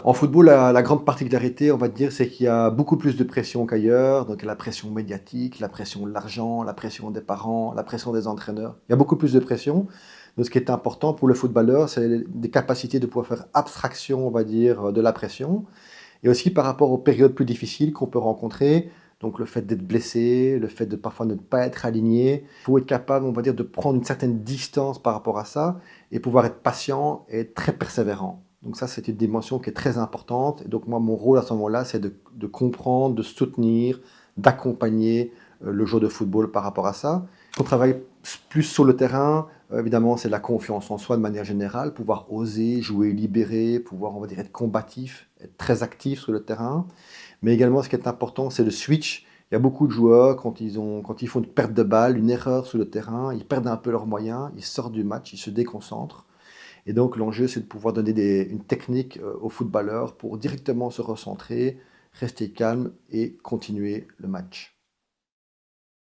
En football, la grande particularité, on va dire, c'est qu'il y a beaucoup plus de pression qu'ailleurs. Donc, il y a la pression médiatique, la pression de l'argent, la pression des parents, la pression des entraîneurs. Il y a beaucoup plus de pression. Donc, ce qui est important pour le footballeur, c'est des capacités de pouvoir faire abstraction, on va dire, de la pression. Et aussi par rapport aux périodes plus difficiles qu'on peut rencontrer. Donc, le fait d'être blessé, le fait de parfois ne pas être aligné. Il faut être capable, on va dire, de prendre une certaine distance par rapport à ça et pouvoir être patient et être très persévérant. Donc ça, c'est une dimension qui est très importante. Et donc moi, mon rôle à ce moment-là, c'est de comprendre, de soutenir, d'accompagner le joueur de football par rapport à ça. On travaille plus sur le terrain. Évidemment, c'est la confiance en soi de manière générale, pouvoir oser, jouer libéré, pouvoir, on va dire, être combatif, être très actif sur le terrain. Mais également, ce qui est important, c'est le switch. Il y a beaucoup de joueurs, quand ils font une perte de balle, une erreur sur le terrain, ils perdent un peu leurs moyens, ils sortent du match, ils se déconcentrent. Et donc l'enjeu, c'est de pouvoir donner une technique aux footballeurs pour directement se recentrer, rester calme et continuer le match.